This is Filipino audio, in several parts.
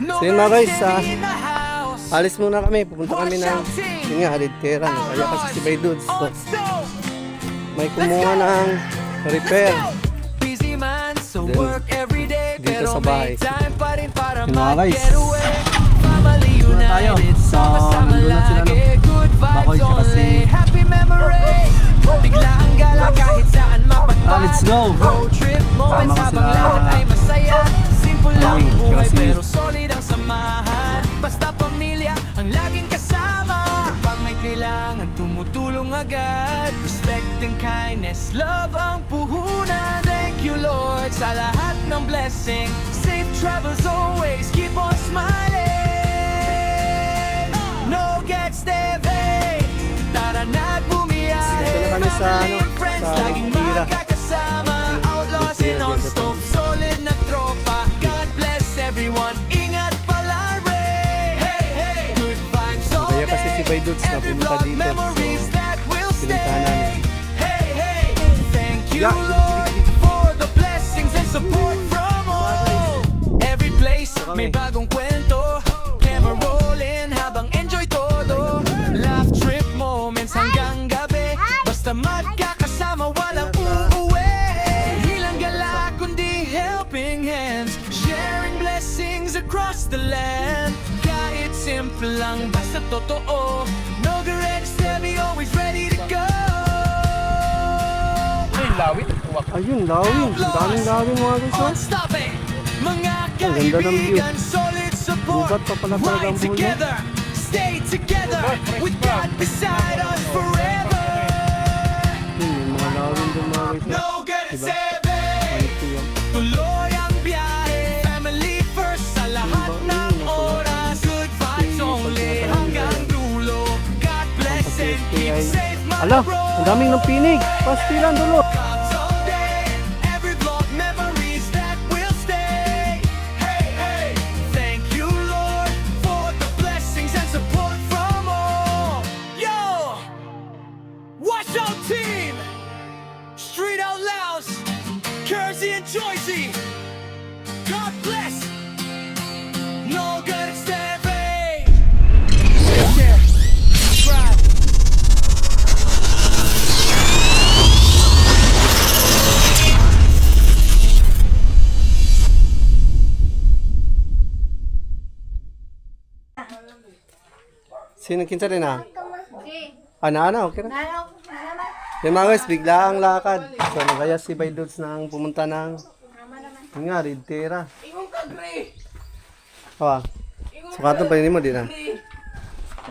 So yun mga guys, alis muna kami. Pupunta kami ng yun nga, Haridtera. Kaya kasi si Bay Dudes. So, may kumuha ng repair. Then, dito sa bahay. Yun mga guys. Muna tayo. So, nandun na sila no. Bakoy siya kasi. Let's go! Sama ko sila. Pero solid ang samahan. Basta pamilya ang laging kasama. Kapag may kailangan tumutulong agad. Respect and kindness, love ang puhunan. Thank you Lord sa lahat ng blessing. Safe travels always, keep on smiling. No gets heavy. Tara na bumiyahe. Dito na kami sa ano, sa Laging Tira. magkakasama. Outlaws and non-stop, solid na tropa. God bless everyone, ingat palare. Hey, hey, good vibes all Kaya kasi si day. Bay Dudes na Every pumunta vlog dito. memories that will pinuntahan stay. namin. Hey, hey, thank you Yeah. Lord for the blessings and support from all. Every place may bagong kwento. Camera rolling habang enjoy todo. Laugh trip moments hanggang gabi. Basta magkakasama walang uuwi. Hilang gala kundi helping hands. Sharing blessings across the land. Kahit simple lang basta totoo. No regrets, steady, always ready to go. Ayun, lawin. Ang daming lawin mga guys. Oh. Unstopping. Mga Ang ganda ng view. kaibigan, solid support. Gubat pa pala talaga ang Ride buhay. together, stay together. With God beside us forever. Yung mga lawin doon mga guys. No good Diba? seven. Ito yan. Tuloy ang biyahe. Family first sa lahat ng oras. Good vibes only hanggang dulo. God bless and keep safe my Ala, bro. ang daming ng pinig. Pastilan dulo. Vibes all day. Every vlog memories that will stay. Hey, hey, thank you Lord for the blessings and support from all. Yo, watch out team. Street Out Loud, Kersey and Joycey. God bless. No good stepping. Share, subscribe. Sino kinsa rin ha? Okay. Ana, okay na. Nanaw, salamat. Yung mga guys, bigla ang lakad. So, nagaya si Bay Dudes nang pumunta ng yun nga, Haridtera. Ingon ka, Gray. Hawa. So, katong pa mo din ha.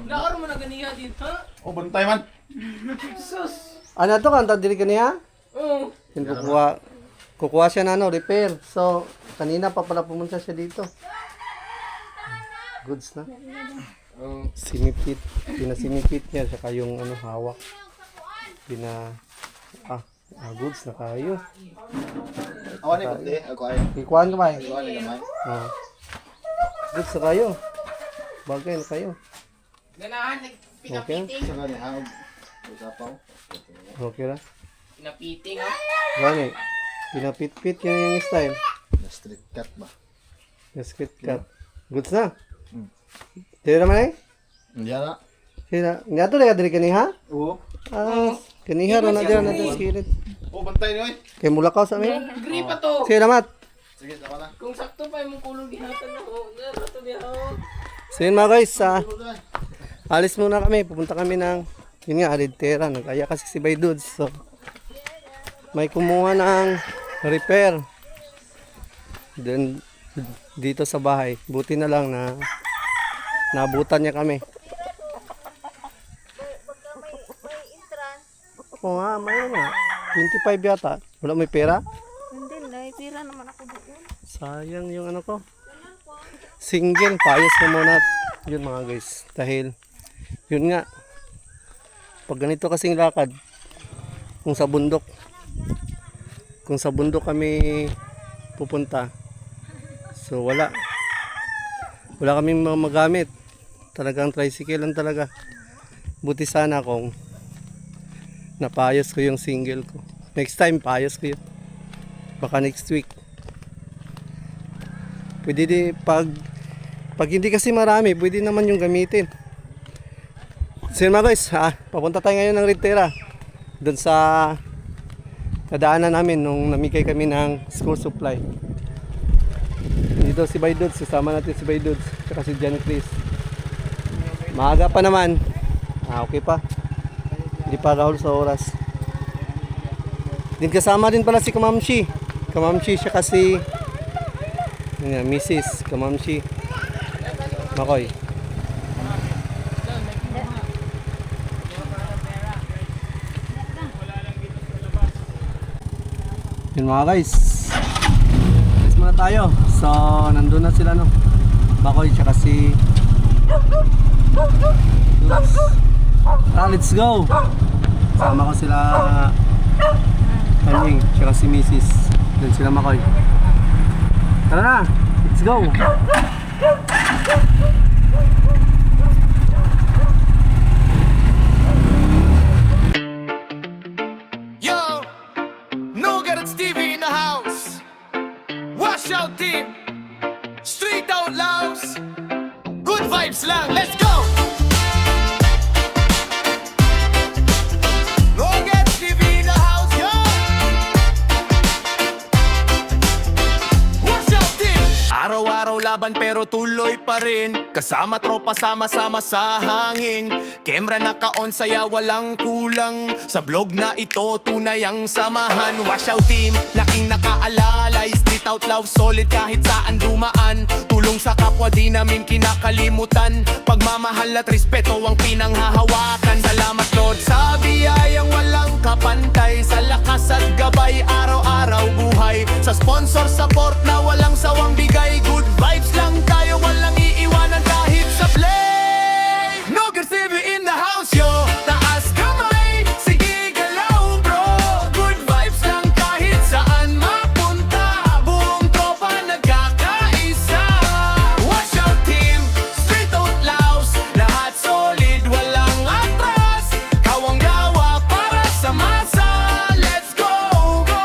Naor mo na ganiya dito. Oh, bantay man. Sus. Ano to, kanta diri kaniya? Oh. Yung kukuha siya na ano, repair. So, kanina pa pala pumunta siya dito. Goods na. Sinipit. Pinasinipit niya. Saka yung ano, hawak. Goods na kayo. Awan ni puti, ako ay. Ikuhan ka ba eh? Awan ni gamay. Goods na kayo. Bagay na kayo. Ganahan, Okay? Saka ni haog. Usapaw. Okay na. pinapiting ah. Gani. Pinapit-pit yung style. Na street cut ba? Yes, kit cut. Goods na. Tira naman eh? Hindi na. Tira. Nga to na diri kaniha? Oo. Kaniha ro na dyan na dyan skirit. Oh, bantay niyo eh. Kay mulakaw sa amin. Agree pa to. Sige naman. Sige, sama na. Kung sakto pa yung kulong gihatan ako. Nato niya ako. So yun mga guys, alis muna kami. Pupunta kami ng yun nga, Haridtera. Nagaya kasi si Bay Dudes. So, may kumuha ng repair. Then, dito sa bahay. Buti na lang na naabutan niya kami. Oo nga, mayroon nga. 25 yata. Wala may pera? Hindi, naipira naman ako doon. Sayang yung ano ko. Single, payos na muna. Yun mga guys. Dahil, yun nga. Pag ganito kasing lakad, kung sa bundok kami pupunta, so wala kaming mga magamit. Talagang tricycle lang talaga. Buti sana kung napayos ko yung single ko. Next time, payos ko yun. Baka next week. Pwede di pag Pag hindi kasi marami, pwede naman yung gamitin. So yun mga guys, papunta tayo ngayon ng Red Terra. Doon sa nadaanan namin nung namigay kami ng school supply. Dito si Baydudes, sasama natin si Baydudes, tsaka si John Chris. Maaga pa naman. Okay pa. Hindi pa Raul sa oras. Din kasama din pala si Kamamshi. Kamamshi siya kasi Mrs. Kamamshi. Makoy. Yun mga guys. Let's muna tayo. So, nandun na sila no. Makoy tsaka si let's go. Sama ko sila Kanying tsaka si Mrs. Doon sila Makoy. Tara na. Let's go. Yo, Nougat and Stevie in the house. Wash out team, street outlaws. Good vibes lang, let's go. Nougat and Stevie in the house, yo. Wash out team. Araw-araw laban pero tuloy pa rin. Kasama tropa sama-sama sa hangin. Kemra naka-on saya walang kulang. Sa vlog na ito tunay ang samahan. Wash out team, laking nakaalalay. Street out love solid kahit saan dumaan. Tulong sa kapwa di namin kinakalimutan. Pagmamahal at respeto ang pinanghahawakan. Salamat Lord sa biyayang walang kapantay. Sa lakas at gabay araw-araw buhay. Sa sponsor support na walang sawang bigay. Good vibes lang tayo walang iiwanan kahit sa play. Nougat TV in the house, yo. Taas kamay, sige galaw bro. Good vibes lang kahit saan mapunta. Buong tropa nagkakaisa. Wash out team, street outlaws. Lahat solid, walang atras. Kawang-gawa para sa masa. Let's go, go.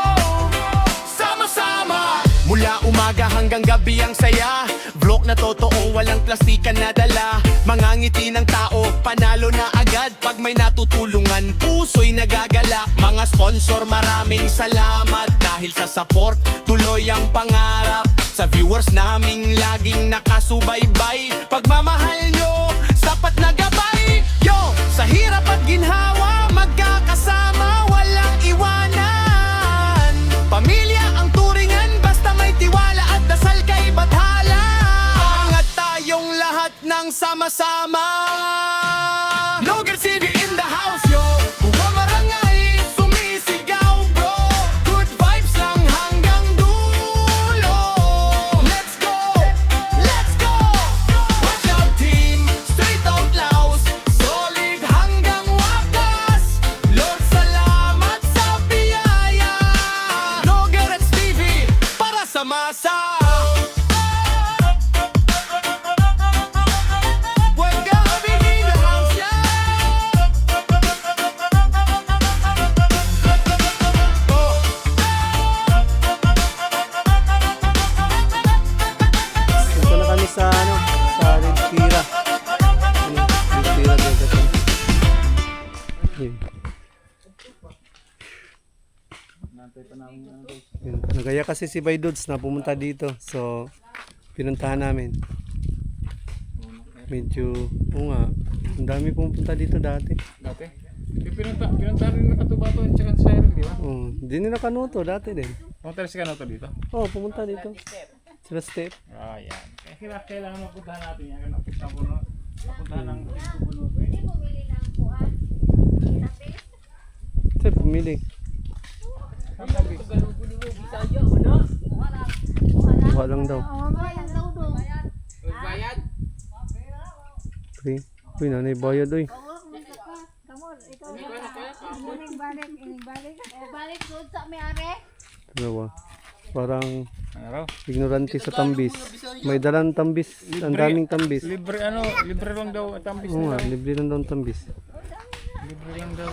Sama-sama. Mula umaga hanggang gabi ang saya. Vlog na totoo, walang plastikan na dala. Mga ngiti ng tao, panalo na agad. Pag may natutulungan, puso'y nagagala. Mga sponsor, maraming salamat. Dahil sa support, tuloy ang pangarap. Sa viewers naming laging nakasubaybay. Pagmamahal nyo, sapat na gabay. Yo, sa hirap at ginhawa, magkakasama, walang iwanan. Pamilya ang turingan, basta may tiwala at dasal kay bathala. Angat tayong lahat ng sama-sama. Nougat City in the house, yo. Bumamarangay, sumisigaw, bro. Good vibes lang hanggang dulo. Let's go, let's go. Watch out team, street outlaws. Solid hanggang wakas. Lord, salamat sa biyaya. Nougat at Stevie, para sa masa. Dito na kami sa sa Red Terra. Red Terra dito. Yun. Yun. Nagaya kasi si Baydudes na pumunta dito. So, pinuntahan namin. Medyo, oo nga, ang dami pumunta dito dati. Dati? Pinunta rin na Katubato at saka sa Cyril, di ba? Hindi nila kanuto dati din. Pumunta rin si Kanoto dito? Oo, pumunta dito. Sila Step. Ah, yan. Kailangan mapuntahan natin yan. Napuntahan ng Bunuto eh. Hindi bumili ng kuwan. Tapis. Step, pumili. Buka lang daw. Bayad daw doon. Bayad? Uy, uy, nanay bayad uy. Kamu, ito. Ining-balik. Balik doon sa may-ari. Dalawa. Parang Ano raw? ignorante sa tambis. May dalang tambis. Ang daming tambis. Libre lang daw at ambis Oo na nga, daw. libre lang daw ang tambis. Libre lang daw.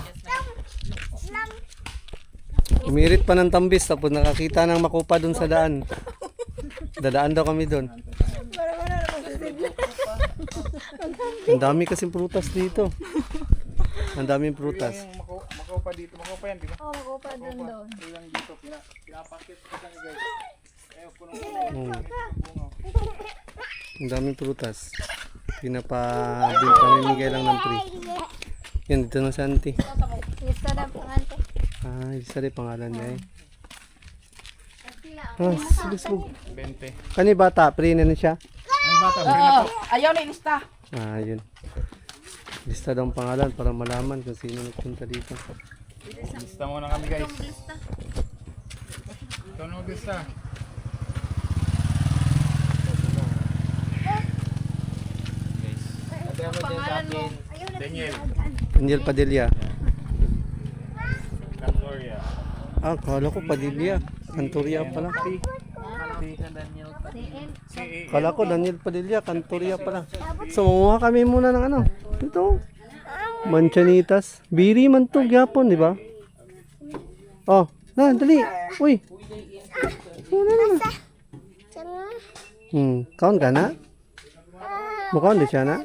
Umirit pa ng tambis tapos nakakita ng makupa doon sa daan. Dadaan daw kami doon. Ang dami kasing prutas dito. Ang daming prutas. Yung makaw pa dito. Makaw pa yan, di ba? Oo, makupa dun doon. Ilang dito. Pinapakit ko lang guys. Ayaw ko nung Ang daming prutas. Pamimigay lang ng free. Yan, dito na si auntie. Lista na po, ante. Ah, isa rin pangalan niya eh. Sila, Ah, sige, sige. 20. Kani bata, free na siya. Ang bata, free na po. Ayaw na ilista. Ah, yun. Lista daw ang pangalan para malaman kung sino nagpunta dito. Lista muna kami guys. Ikaw na maglista. pangalan mo. Ayaw na Daniel. Daniel Padilla. Cantoria. Ah, kala ko Padilla. Cantoria pala. Kala ko Daniel Padilla, Cantoria pala. So, mamuha kami muna ng ano. Ito. Manchanitas. Biri man to, gyapon, di ba? Oh, na, dali. Uy. Muna na. Kaon ka na? Mukaon di siya na?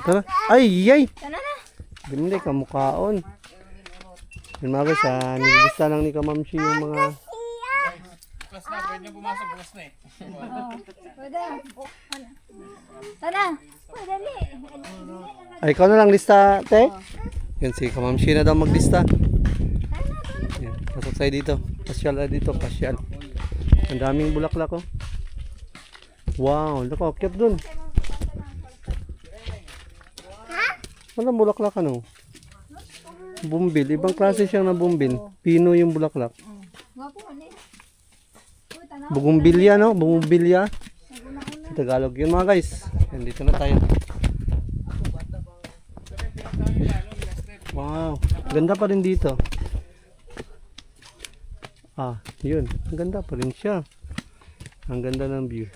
Tara. Ay, yay! Sana na. Hindi ka mukaon. Yun mga guys, nilista lang ni Kamamshi yung mga... Plus na, pwede niyo pumasok. Plus na eh. Pwede. Sana. Dali. Ay, ikaw na lang lista, te. Yan, si Kamamshi na daw maglista. Yan, pasok tayo dito. Pasyal dito, pasyal. Ang daming bulaklak, oh. Wow, lako, cute dun. Walang bulaklak, ano? Bumbil, ibang klase siyang na bumbil. Pino yung bulaklak. Wapo, ano eh. Uy, tanaw. Bugumbilya, no? Bugumbilya. Sa Tagalog yun mga guys. Yan, dito na tayo. Wow, ganda pa rin dito. Ah, yun. Ang ganda pa rin siya. Ang ganda ng view.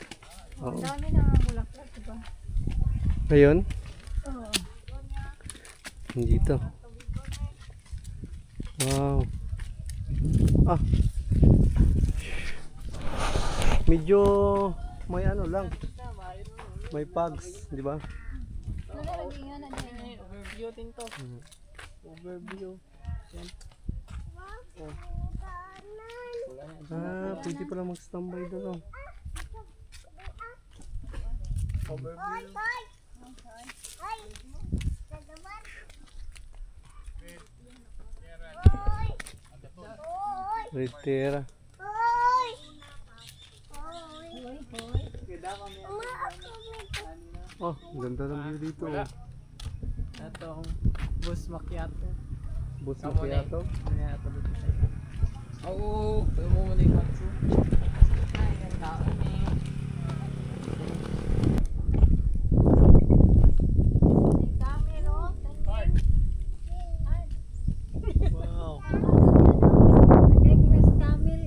Oo. Ang dami na nga bulaklak, diba? Ayun. Oo. Dito. Wow. Ah. Medyo may ano lang. May pugs, di ba? Nalagay nga na din. Overview din to. Overview. Ah, pwede pala mag-standby doon. Oh. Ritera. Oh, ganda ng view dito. Oh. Ito ang bus macchiato. Bus na kaya to. Macchiato dito sa iyo. Oo, pwede mo muna yung matsu. Ay, ganda. Wow. Lagay ko sa tamil.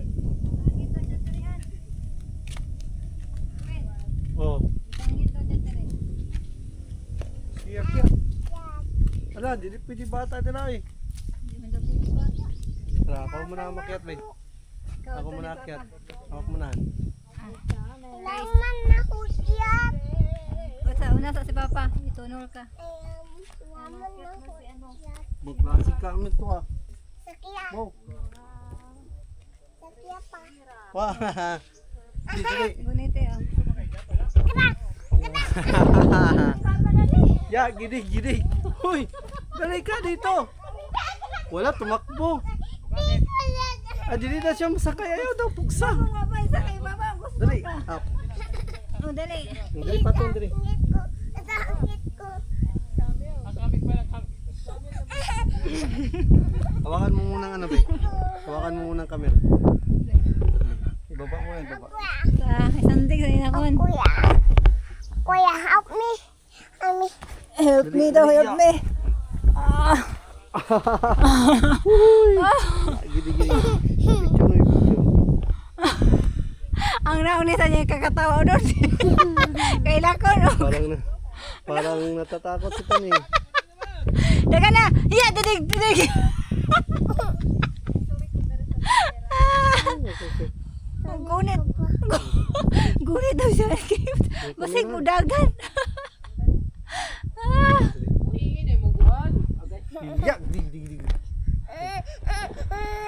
Lagi to sa tarihan. Oh. Lagi to sa tarihan. Siya. Ala, hindi pwede bata din ay. Hindi man daw pwede bata. Tara, ako muna ang makiat, bay. Ikaw, Ako ito muna ni akyat. Papa. Ako muna. Laman na husyat. Sa una sa si Papa, itunol ka. Magklase ka kami to ha. Wow. Wow. Dili. Gunite ah. Ya, gidig. Hoy, dali ka dito. Wala, tumakbo. Ah, dili na siya masakay. Ayaw daw, pugsa. Mabay sa kay Papa. Gusto Dali. ka. Up. Oh, dali. Dali patong, dali. Hawakan mo muna ng ano, be. Hawakan mo muna ng camera. Ibaba mo yan, ibaba. Sa isandig sa inakon. Kuya, help me. Help me daw, help me. Gidig. Picture mo yung picture. Ang nauni sa niya kakatawa doon. Kailan ko no. Parang natatakot si Tani. Daga na. Iya, didig. Gunit. Gunit daw siya. Masig mo dagan. Iingin eh, maguhan. Agad. Ya, dig.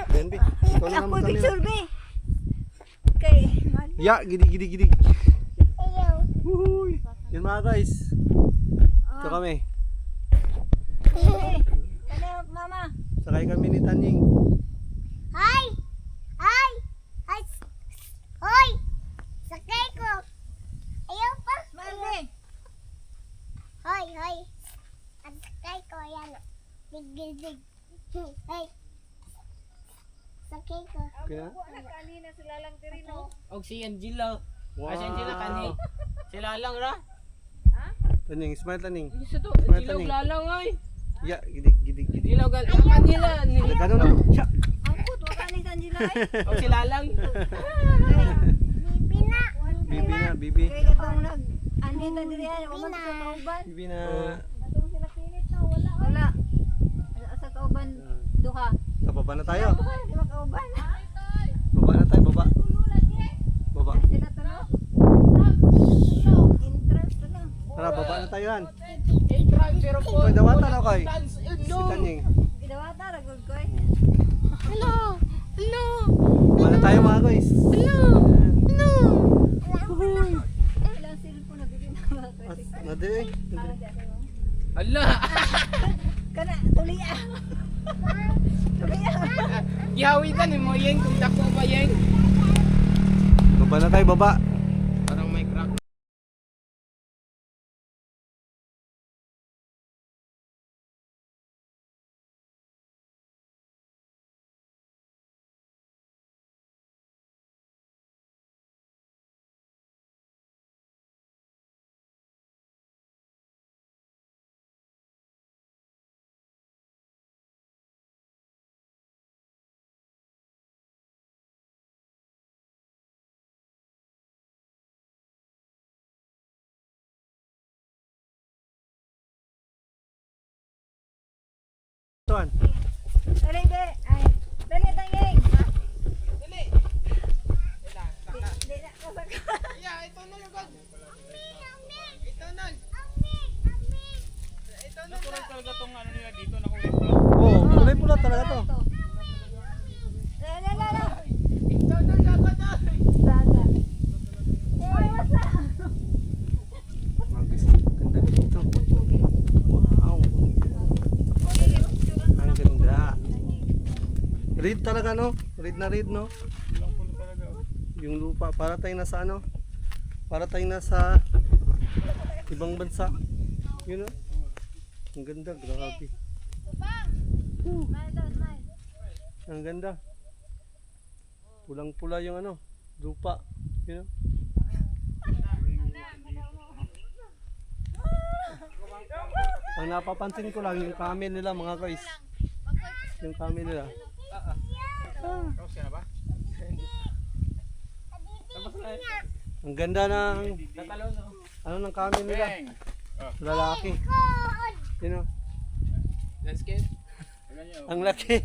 Yan, Bi. Ikaw na Ako naman kami. picture be. Kay man. Ya, gidi. Ayaw. Uhuy. Yan mga guys. Ito kami. Ano mama? Sakay kami ni Tanying. Hi! Hi! Hi! Hoy! Sakay ko! Ayaw pa! Mami. Hoy! Hoy! Ang sakay ko, ayan. Dig. Hey! Sakay ko. Kaya? Kanina sila lang diri no. Og si Angela. Wow. Ah, si Angela kani. Sila lang ra. Tanying, smile Tanying. Isa to, Smile, Angela Tani. lalang ay. Ya, gidi. Dilaw gal. Ang kanila ni. Ganun na. Ya. Ang put wa kanin sa Angela ay. Og sila lang. Bibi na! Bibi na, Bibi. Kay katong nag andita diri ay wa man sa kauban. Bibi na. Atong sila pinit na wala. Sa kauban duha. Baba na tayo. Di ba kauban? Baba na tayo, baba. Baba. Sila to no. Interest na. Tara, baba na tayo han. Pero po. Koy, dawatan ako kay. Si Tanying. Gidawata ra gud ko. Baba na tayo mga guys. Ilang cellphone na bili na ba? Nade eh. Hala. Kana tulia. Tulia. Gihawitan mo yeng kung dako ba yeng. Baba na tayo, baba. Parang may crack. Tuan. Dali be. Ay. Dali tanging. Dali. Dili na ko sa. Ya, ito na yung god. Ito na. Natural talaga tong ano nila dito na kulay pula. Oh, kulay pula talaga to. La. Ito na dapat na. Daga. Oy, wasa. Mga guys, ganda dito. Wow. Ang ganda. Reed talaga no? Reed na reed no? Ilang pula talaga. Yung lupa. Para tayong nasa ano? Para tayong nasa ibang bansa. Yun no? Ang ganda, grabe. Ang ganda. Pulang-pula yung ano, lupa. Yun know? Ang napapansin ko lang yung kami nila mga guys. Yung kami nila. Tapos yan na ba? Tapos na. Ang ganda ng Tatalo no. ano ng kami nila. Bang! Lalaki. You know, Landscape. Tignan nyo. ang laki.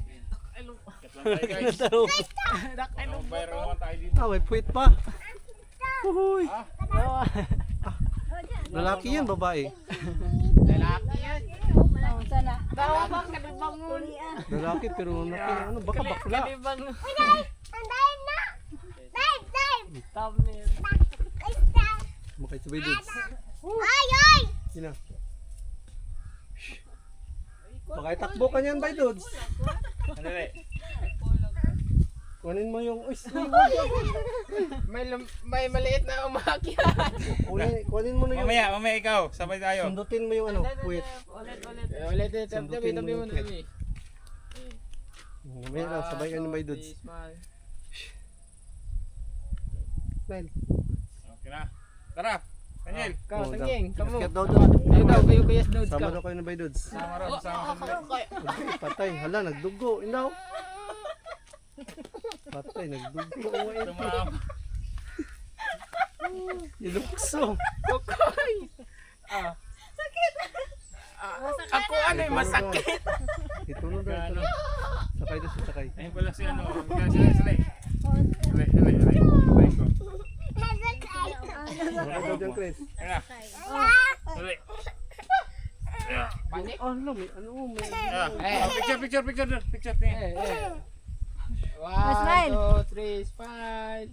Kat lang tayo guys. Nataro. Oh, viral naman tayo dito. Ah, may puwit pa. Uhuy. Lalaki yan, babae. Lalaki yan. Sana. Tawa ba kalibang mo? Lalaki pero laki. Ano, baka bakla. Kalibang mo. Andayin na! Dive! Thumbnail. Makasabay dudes. Ay! Yun na. Makaitakbo ka niyan, bay dudes. Ano rin? Kunin mo yung, uy, May maliit na umakyat. kunin mo na yung, Mamaya ikaw. Sabay tayo. sundutin mo yung ano, puwit. Ulit. Sundutin mo yung puwit. Tabi. Mamaya lang, sabay ka ni bay dudes. Smile. Smile. Okay na. Tara. Daniel. Ikaw, tanging. Kamu. Ingat daw doon. Kayo daw, kayo kuyas daw. Sama daw kayo na bay dudes. Sama ron. Sama sa Patay, hala, nagdugo. Inaw. Patay, nagdugo. Tumama. Ilukso. Kokoy. Ako ano yung masakit. Ito na daw. Sakay doon, sakay. Ayun pala si ano. Sila. Sila. na. Dali. Panik. Ano, may Picture doon. Picture niya. One, two, three, smile.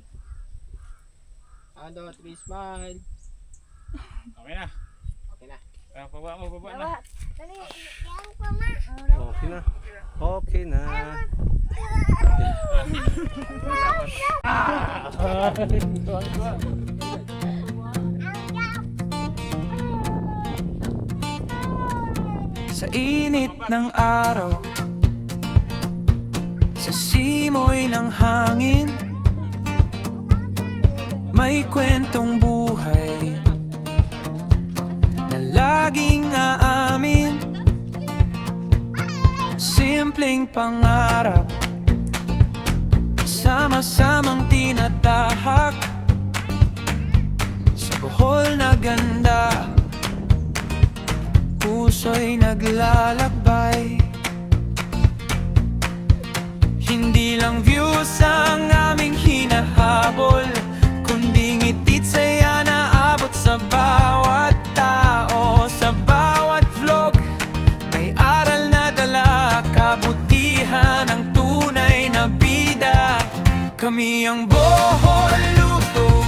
1, 2, 3, smile. Okay na. Okay na. Baba na. Dali. Yan po, ma. Okay na. Okay na. Sa init ng araw, sa simoy ng hangin, may kwentong buhay na laging aamin. Simpleng pangarap, sama-samang tinatahak sa buhol na ganda. Puso'y naglalakbay. Hindi lang views ang aming hinahabol, kundi ngiti't saya na abot sa bawat tao. Sa bawat vlog, may aral na dala, kabutihan ng tunay na bida. Kami ang Bohol Luto,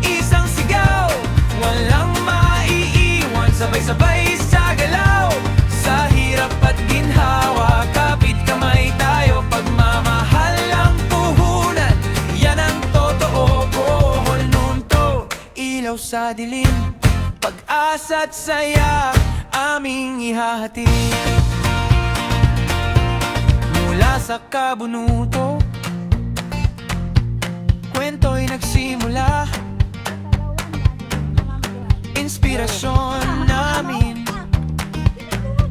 isang sigaw, walang maiiwan, sabay-sabay sa galaw. Sa hirap at ginhawa, kapit kamay tayo, pagmamahal ang puhunan, yan ang totoo. Bohol Lunto, ilaw sa dilim, pag-asa't saya aming ihahatid. Mula sa kabunuto, kwento'y nagsimula, inspirasyon namin,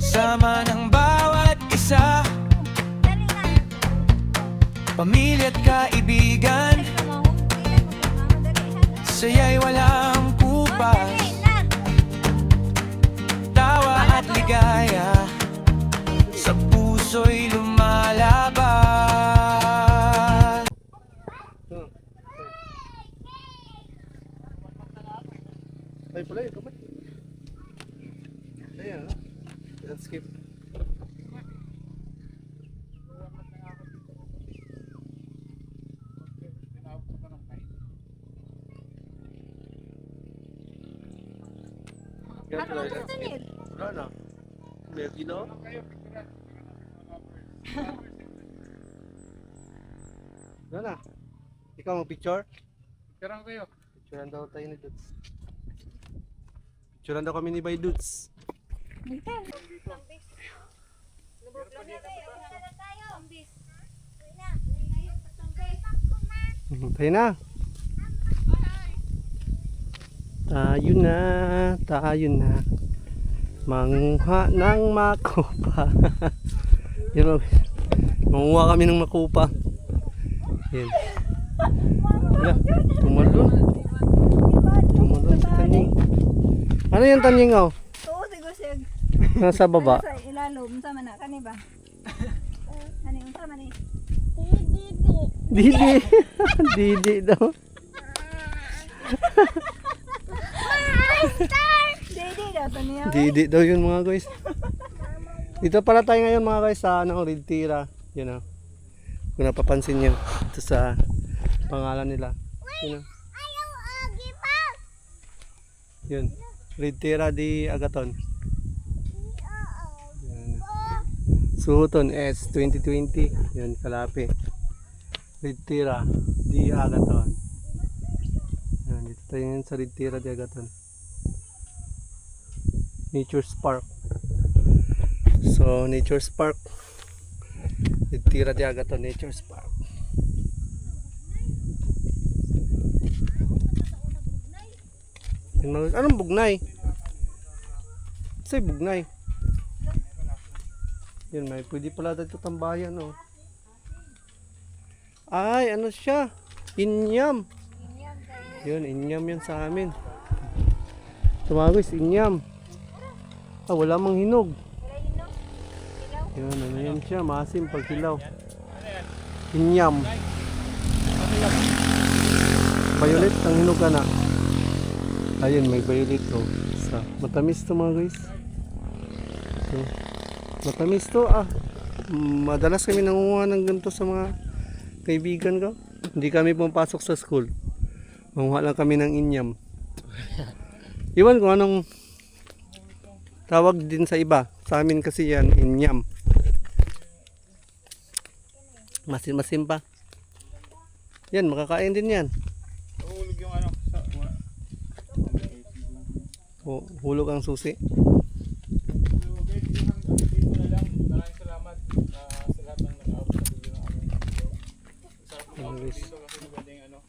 sama ng bawat isa, pamilya at kaibigan, saya'y walang kupas, tawa at ligaya, sa puso'y lumalaban. Ay pala yun, kamay. Ayan, no? Let's skip. Wala na. May ginaw? Wala na. Ikaw mag-picture? Picturean kayo. Picturean daw tayo ni Dudes. Picturean daw kami ni Bay Dudes. Tayo na. Tayo na. Mangha ng makupa. Yan, manguha kami ng makupa. Yan. Wala, tumalon. Tumalon si Tanying. Ano yung Tanying, oh? Oo, sigusig. Nasa baba. Sa ilalom, sama na, kaniba? Ano yung sama ni? Didi. Didi daw. Didi daw to niya. Didi daw yun mga guys. Dito pala tayo ngayon mga guys sa Red Tira. Yun, oh. Kung napapansin nyo. Ito sa pangalan nila. Yun, oh. Yun. Red Tira di Agaton. Yan. Suhuton S 2020. Yun, Kalapi. Red Tira di Agaton. Yan, dito tayo ngayon sa Red Tira di Agaton. Nature's Park. So, Nature's Park. Red Tira di Agaton, Nature's Park. Anong bugnay? Sa'y bugnay. Yan, may pwede pala dito tambayan, oh. Ay, ano siya? Inyam. Yun, inyam yan sa amin. Tumagos, inyam. Ah, wala mang hinog. Yun, ano yan siya? Maasim pag hilaw. Inyam. Violet, ang hinog ka na. Ayun, may violet to. Matamis to mga guys. So, matamis to ah. Madalas kami nangunguha ng ganito sa mga kaibigan ko. Hindi kami pumapasok sa school. Manguha lang kami ng inyam. Iwan ko anong tawag din sa iba. Sa amin kasi yan, inyam. Masim pa. Yan, makakain din yan. Uhulog yung ano. Hulog ang susi. So guys, dito na lang. Maraming salamat sa lahat ng nag-aabot sa video ng aming video. Sarap mag-aabot dito kasi magandang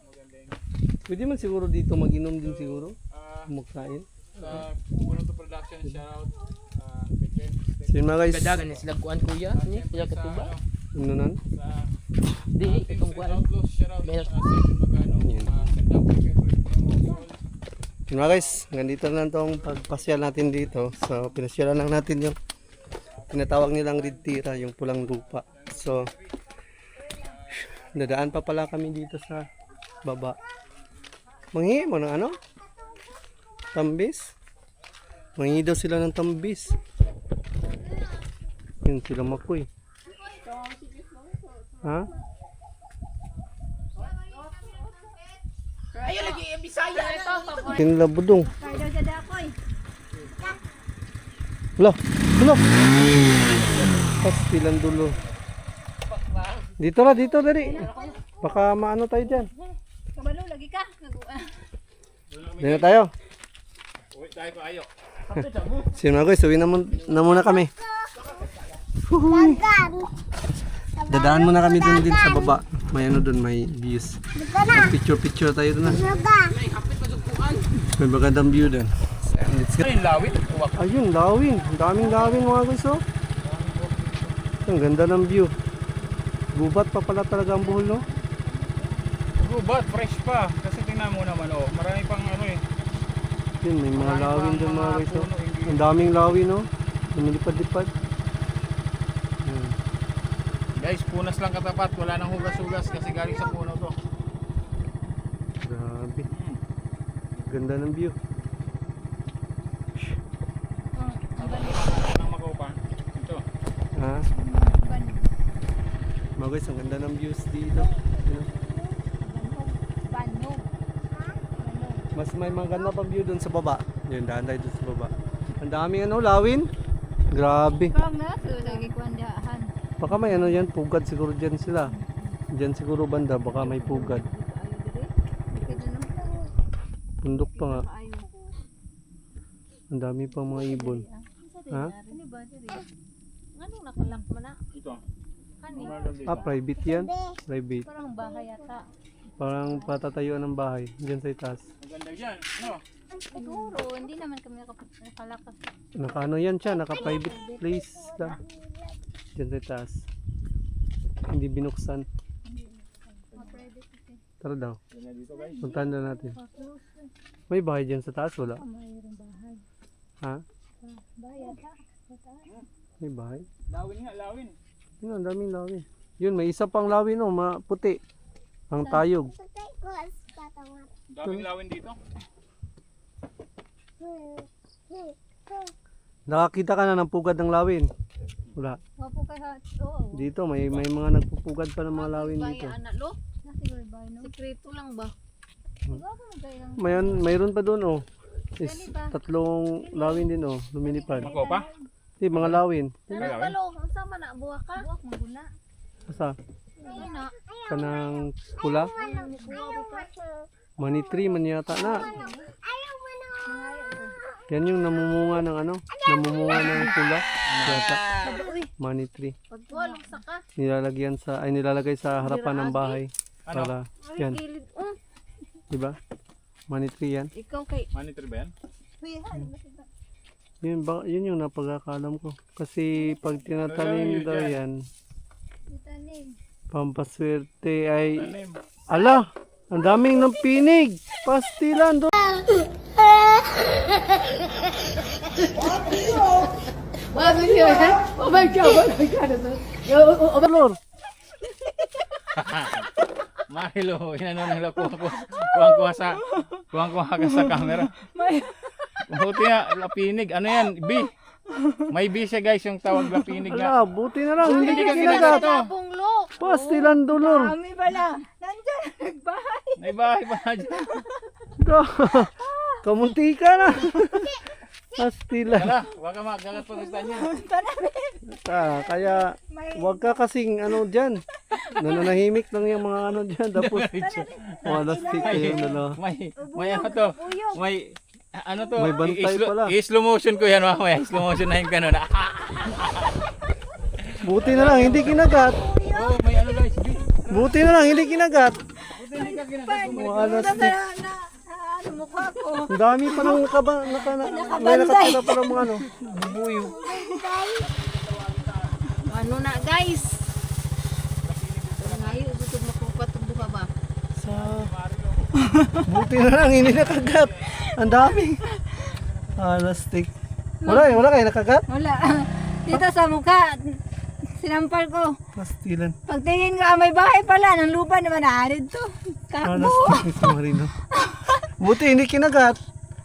Pwede man siguro dito mag-inom din siguro. Magkain. sa Punoto Production, shoutout kay Chen. So yun mga guys. Kadagan niya sila kuan kuya. Ni kuya katuba. Ano nan? Sa Di itong kuan. Outlaws, shoutout Meron. sa Session Magano. Sandang favorite promotion. Yun mga guys, ganito na itong pagpasyal natin dito. So pinasyalan lang natin yung tinatawag nilang red tira, yung pulang lupa. So dadaan pa pala kami dito sa baba. Manghingi mo ng ano? Tambis? Manghingi daw sila ng tambis. Yun sila makoy. Ha? Ayo lagi yung Bisaya na. Kinla budong. Kaya daw siya dakoy. Lo, lo. Pastilan dulo. Dito na, dito dari. Baka maano tayo diyan. Kabalo lagi ka. Dito na tayo. Uy, tayo ko ayo. Sige mga guys, uwi na muna kami. Dagan. Dadaan muna kami dun din sa baba. May ano dun, may views. Dito na. Picture dun na. Dagan. May magandang view dun. Let's go. Ayun, lawit. Ayun, lawin. Ang daming lawin mga guys, oh. Ang ganda ng view. Gubat pa pala talaga ang buhol, no? Gubat, fresh pa. Kasi tingnan mo naman, oh. Marami pang ano eh. Yun, may mga Marami lawin pang dun mga guys, oh. puno, hindi- Ang daming lawin, no? Lumilipad-lipad. Yun. Guys, punas lang katapat. Wala nang hugas-hugas kasi galing sa puno to. Grabe. Ganda ng view. Nang makupa. Ito. Ha? Mga guys, ang ganda ng views dito. Yun, oh. Banog. Mas may maganda pa view dun sa baba. Yun, daan tayo dun sa baba. Ang daming ano, lawin. Grabe. Kang na so lagi kwandahan. Baka may ano yan, pugad siguro dyan sila. Dyan siguro banda, baka may pugad. Kita naman. Pundok pa nga. Ayo. Ang dami pang mga ibon. Ha? Ano ba diri? Anong nakalang mo na? Ito. Kani. Ah, private yan? Private. Parang bahay yata. Parang patatayuan ng bahay. Dyan sa itaas. Maganda dyan. No? Siguro, hindi naman kami nakalakas. Naka ano yan siya, naka private place lang. Dyan sa itaas. Hindi binuksan. Tara daw. Puntahan na natin. May bahay dyan sa taas, wala? Mayroong bahay. Ha? Bahay yata. May bahay? Lawin nga, lawin. Yun, ang daming lawin. Yun, may isa pang lawin, oh, puti. Ang tayog. Sakay ko sa patawat. Daming lawin dito. Nakakita ka na ng pugad ng lawin? Wala. Wapo kay ha. Oo. Dito, may mga nagpupugad pa ng mga lawin dito. Anak lo. Nasiguro ba no? Sekreto lang ba? Siguro mo kay Mayroon pa doon, oh. Tatlong lawin din, oh. Lumilipad. Makupa? Hindi, mga lawin. Ano balo? Unsa man na buwa ka? Buwak maguna. Asa? Ina. Kanang pula? Manitri man yata na. Yan yung namumunga ng ano? Namumunga ng pula. Yata. Uy, Manitri. pagwalong sa ka. Nilalagay sa harapan ng bahay. Ano? Para, yan. Gilid. Diba? Manitri yan. Ikaw kay. Monitor ba yan? Uy, Yun yung napagkakalam ko. Kasi pag tinatanim daw yan, itanim. pampaswerte ay... Tanim. Ala! Ang daming ng pinig! Pastilan doon! Lord! Mahilo, inano nila kuha sa Kuha ka sa camera. Buti nga, lapinig. Ano yan? B. May B siya guys, yung tawag lapinig nga. Ala, buti na lang. Hindi ka kinagat kinagat. to. Punglo. Pastilan dolor. Kami pala. Nandyan, nagbahay. May bahay pa na dyan. Kamunti ka na. Pastilan. Tara, baka magagat pa gusto niya. Kaya wag ka kasing ano dyan. Nananahimik lang yung mga ano dyan. Tapos wala stick kayong dalawa. May ano to? May ano to? May bantay pala. I-slow motion ko yan mamaya. Slow motion na yung ganun. Buti na lang, hindi kinagat. Oh, may ano guys, B. Buti na lang, hindi kinagat. Buti hindi ka ginagat. Wala stick. Ano mukha ko? Ang dami pa nang may nakatira pa ng mga ano. Bubuyo. Ano na guys? Ngayon, gusto magpapatubuha ba? Sa... Buti na lang, hindi nakagat. Ang dami. Stick. Wala kayo nakagat? Wala. Dito sa mukha, sinampal ko. Pastilan. Pagtingin ko, may bahay pala. Ng lupa naman naarid to. Kakbo. Stick si Marino. Buti hindi kinagat.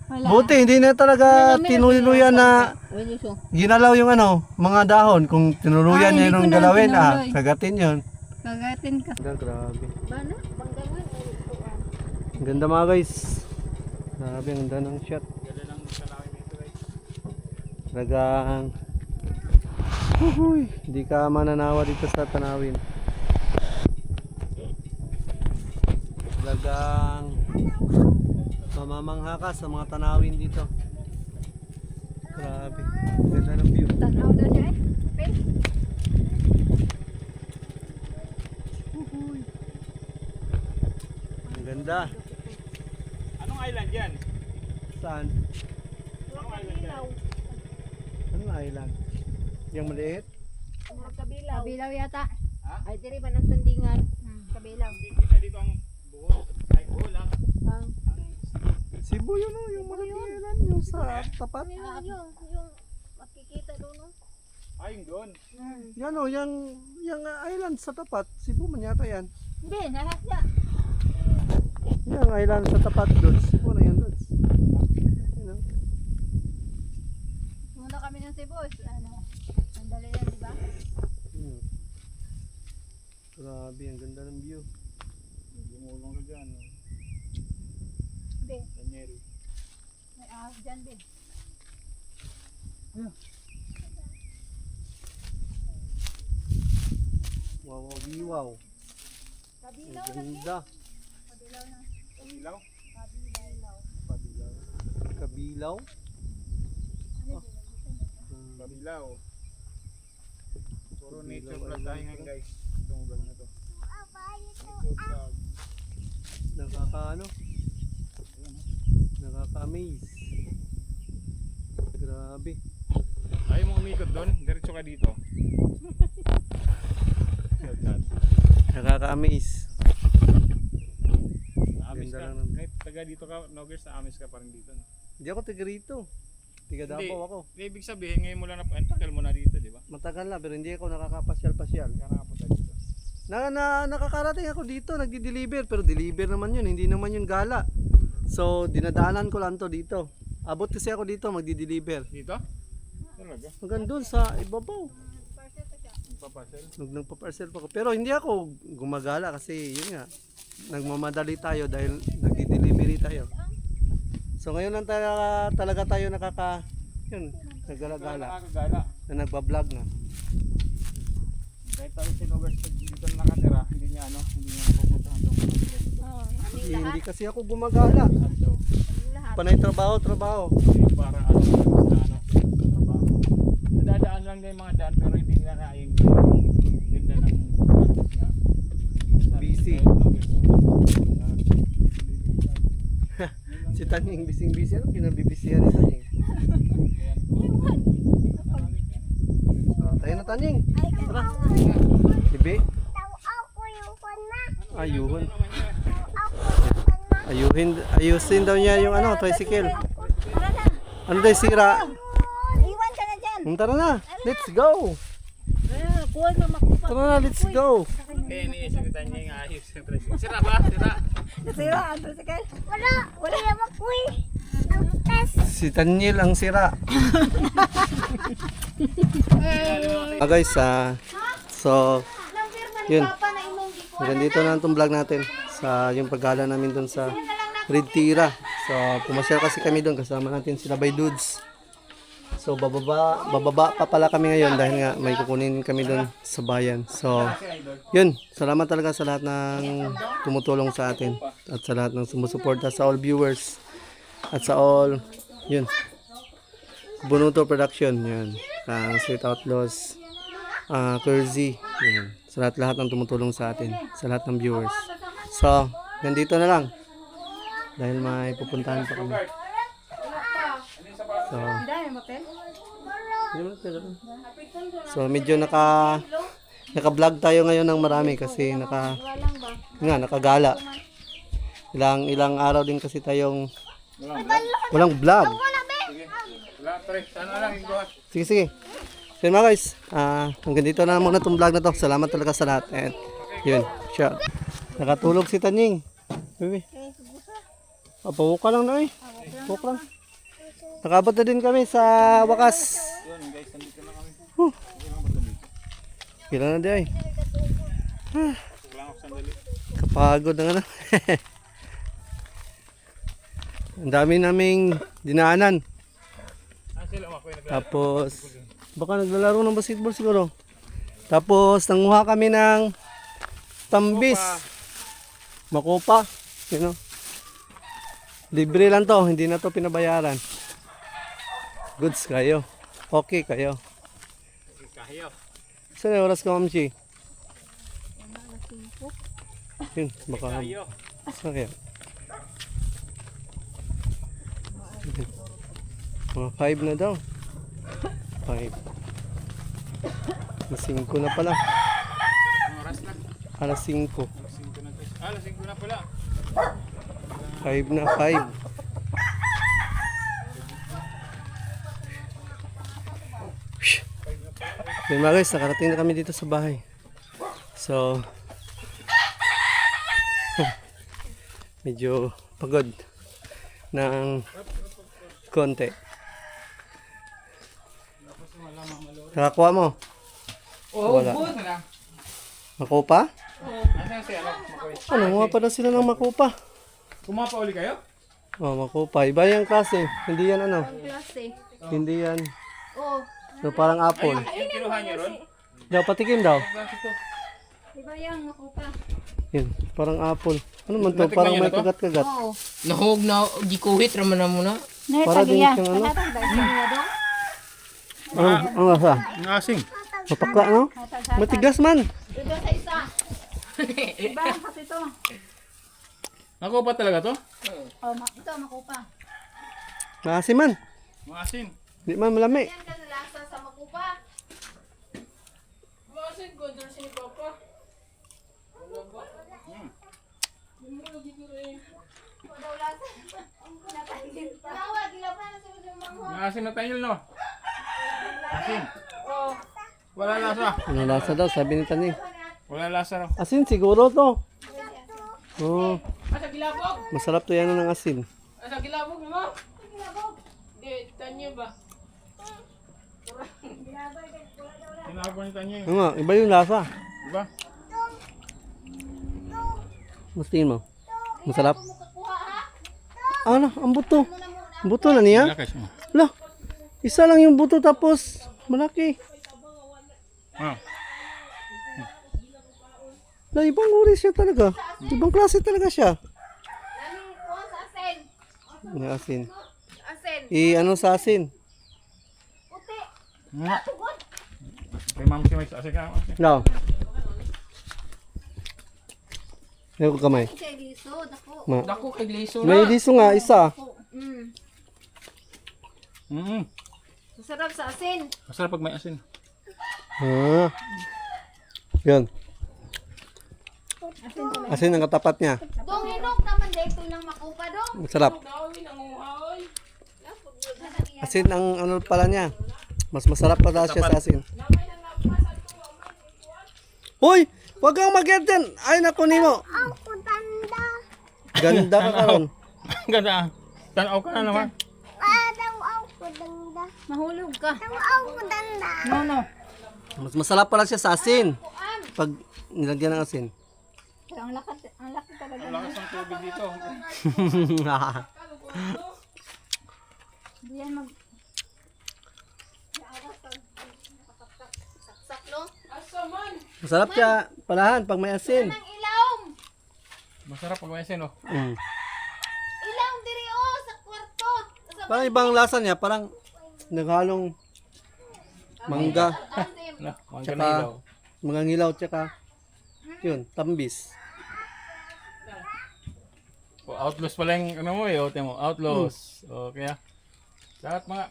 Wala. Buti hindi na talaga tinuluyan na Wala siya. ginalaw yung ano, mga dahon. Kung tinuluyan niya hindi ko yung na galawin, tinuloy. kagatin yun. Kagatin ka. Grabe. Bana? Panggangan. Ang ganda mga guys. Grabe, ang ganda ng shot. Talagang hindi ka mananawa dito sa tanawin. Talagang mamamangha ka sa mga tanawin dito. Grabe, ang ganda ng view. Tanaw daw siya eh. Pen. Ang ganda. Anong island yan? Saan? Anong island yan? Anong island? Yung maliit? Kabilaw. Kabilaw yata. Ha? Ay, tiri ba ng sandingan? Kabilaw. Hindi kita dito ang buhol. Ay, buhol ah. Ang Cebu yun o, yung malaking island. Yung sa tapat. yung makikita doon no? Ay, yung doon. Yan o, yung island sa tapat. Cebu man yata yan. Hindi, nahasya. Yung island sa tapat doon. Cebu na yan doon. Yan o. Muna kami ng Cebu. Ano? Sandali yan, di ba? Grabe, ang ganda ng view. Gumulong ka dyan. Be, Daniel. may ahas dyan, be. Wow, wow. Kabilaw Ang lang yan. ganda. Kabilaw na. Kabilaw? Kabilaw. Kabilaw. Kabilaw. Puro nature vlog tayo ngayon guys. Itong vlog na to. Nature vlog. Nakaka-ano? Nakaka-amaze. Grabe. Ayaw mo umikot doon. Diretso ka dito. Nakaka-amaze. Naamis Ganda ka. lang ng- Kahit taga dito ka, Nogers, naamis ka pa rin dito. No? Hindi ako taga rito. Taga Davao ako. Ibig sabihin, ngayon mo lang tagal mo na dito, di ba? Matagal na pero hindi ako nakakapasyal-pasyal. Kaya nakapunta dito. Nakakarating ako dito, nagdi-deliver pero deliver naman yun, hindi naman yun gala. So dinadaanan ko lang to dito. Abot kasi ako dito magdi-deliver. Dito? Talaga? Hanggang doon sa ibabaw. Papasel? Nagpa-parcel pa ako. Pero hindi ako gumagala kasi yun nga. Nagmamadali tayo dahil nagdi-delivery tayo. So ngayon lang talaga tayo yun, naggalagala. Nakakagala. Na nagba-vlog na. Kahit tayo si Nogers dito na nakatira, hindi niya napupuntahan doon. Hindi kasi ako gumagala. Panay trabaho. Para na trabaho. Nadadaan lang din yung mga daan pero hindi nila naayos yung ganda ng Busy. Si Tanying bising-busy. Ano kinabibisihan ni Tanying? Tayo na Tanying. Tara. Sibi. Ayuhon. Ayusin daw niya yung tricycle. Ano daw sira? Iwan ka na dyan. Tara na. Let's go. Kuha na makupa. Tara na, let's go. Eh, iniisip kita niya yung ayos yung tricycle. Sira ba? Sira. Nasira ang tricycle. Wala. Wala makuy. Nagtest. Si Daniel ang sira. Guys, so yun. Hanggang dito na itong vlog natin sa yung paggala namin doon sa Retira. So pumasyal kasi kami doon kasama natin sila by Dudes. So bababa pa pala kami ngayon dahil nga may kukunin kami doon sa bayan. So yun, salamat talaga sa lahat ng tumutulong sa atin at sa lahat ng sumusuporta, sa all viewers at sa all yun Bunuto Production, yun, Street Outlaws, Kersey, yun, sa lahat ng tumutulong sa atin, sa lahat ng viewers. So nandito na lang dahil may pupuntahan pa kami. So medyo naka-vlog tayo ngayon ng marami kasi nakagala. Ilang araw din kasi tayong walang vlog. Wala, pre. Sana lang, iguhat. Sige. So yun mga guys, hanggang dito na muna itong vlog na to. Salamat talaga sa lahat. And yun, shout. Nakatulog si Tanying. Baby. Pawuk ka lang na eh. Pawuk lang. Nakabot na din kami sa wakas. Yun, guys, nandito na kami. Kailan na di ay. Lang ako sandali. Kapagod na nga na. Ang dami naming dinaanan. Sila, makoy, Tapos, baka naglalaro ng basketball siguro. Tapos, nanguha kami ng tambis. Makopa. You know? Libre lang to, hindi na to pinabayaran. Goods kayo. Okay kayo. Kahiyo. Saan yung oras ka, Mamchi? Yun, baka. Saan kaya? Mga 5 na daw. 5. Alas 5 na pala. Ang oras na. Alas 5. Alas 5 na, guys. Alas 5 na pala. 5 na, 5. Yan mga guys, nakarating na kami dito sa bahay. So, medyo pagod ng konti. Nakakuha mo? Wala. Makupa? Asan si ano? Makoy. Ano, mga pa na sila ng makupa. Kumapa uli kayo? Oh, makupa. Iba yung klase. Hindi yan ano. Klase. Hindi yan. Oo. So, parang apple. Yung kinuha niyo ron? Daw, patikim daw. Klase to. Diba yung nakupa? Yan, parang apple. Ano man to? Natikman Parang niyo may na to? kagat-kagat. Oo. Nahog na, di kuhit raman na muna. Para din siyang ano. Ang lasa? Ang asing. Mapakla, no? Matigas man. Dito sa isa. Diba kasi ito? Nakuha pa talaga to? Oh, ito makupa. Maasim man. Ang asin. Di man malami. Yan kasi lasa sa makupa. Ang asin na tayo, no? Asin. Wala lasa. Ano lasa daw, sabi ni Tani. Wala lasa raw. Asin siguro to. Oh. Masarap to yan ng asin. Asa gilabog mo? Di, tanyo ba? Tinago ni Tanya yun. Ano nga, iba yung lasa. Diba? Mas tingin mo? Masarap? Ano, ang buto. Ang buto na niya? Lakas mo. Lah, isa lang yung buto tapos malaki. Ah. Lah, ibang uri siya talaga. Ibang klase talaga siya. Asin. Yung asin. Asin. Ano sa asin? Puti. Nga. Kay ma'am si Mike, asin ka. No. Ayaw ko kamay. Kaya giso, dako. Dako kay gliso May na. diso nga, isa. Masarap sa asin. Masarap pag may asin. Ah. Yan. Asin ang katapat niya. Dong hinok naman dito ng makupa dong. Masarap. Asin ang ano pala niya. Mas masarap pala siya sa asin. Hoy! Huwag kang mag-get dyan! Ay, naku nimo! Ang kutanda. Ganda ka karon. Ganda. Tanaw ka na naman. Daw ko danda. Mahulog ka. Daw ko danda. No. Mas masarap pala siya sa asin. Pag nilagyan ng asin. Ang laki talaga. Ang lakas ng tubig dito. Hindi yan mag... Masarap siya palahan pag may asin. Masarap pag may asin, oh. Mm. Ilaw diri sa kwarto. Parang ibang lasa niya, parang naghalong mangga, Na, mga tsaka kanilaw. mga ngilaw, tsaka yun, tambis. Oh, outlaws pala yung ano mo eh, ote mo. Outlaws. O, kaya, lahat mga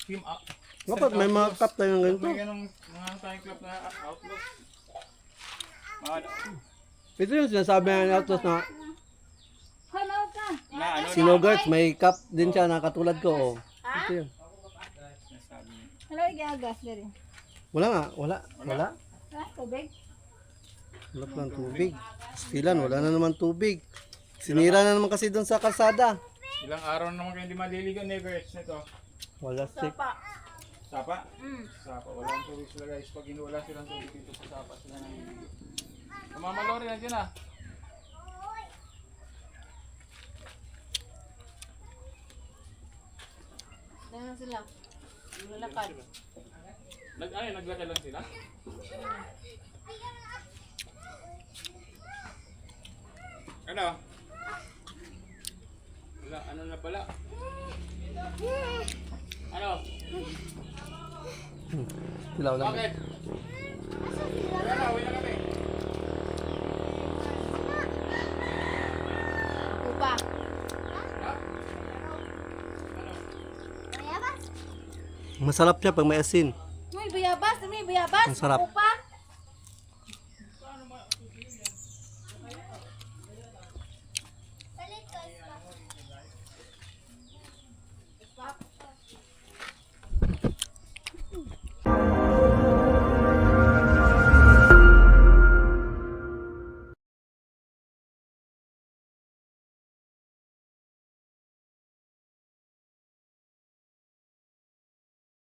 team out. Dapat may mga cup tayong ganito. May ganong mga tayong club na outlaws. Mga, Ito yung sinasabi ng Autos na Hello ka. na ano, Sinogarts, may cup din siya na katulad ko. Oh. Ito yun. Hello, igagas diri. Wala nga, wala. Tubig. Wala pa ng tubig. Stilan, wala na naman tubig. Sinira na naman kasi doon sa kalsada. ilang araw na naman kayo hindi maliligo, neighbors nito. Wala stick. Sapa? Sapa. Walang tubig sila guys. Pag wala silang tubig dito sa sapa, sila naliligo. Mamalori na dyan ah. Dahil sila. Lalakad. Naglakad lang sila? Ano? Wala, ano na pala? Ano? Tilaw lang. Bakit? Wala na, uwi na kami. Upa. Masarap siya pag may asin. May bayabas. May bayabas. Ang sarap. Upa.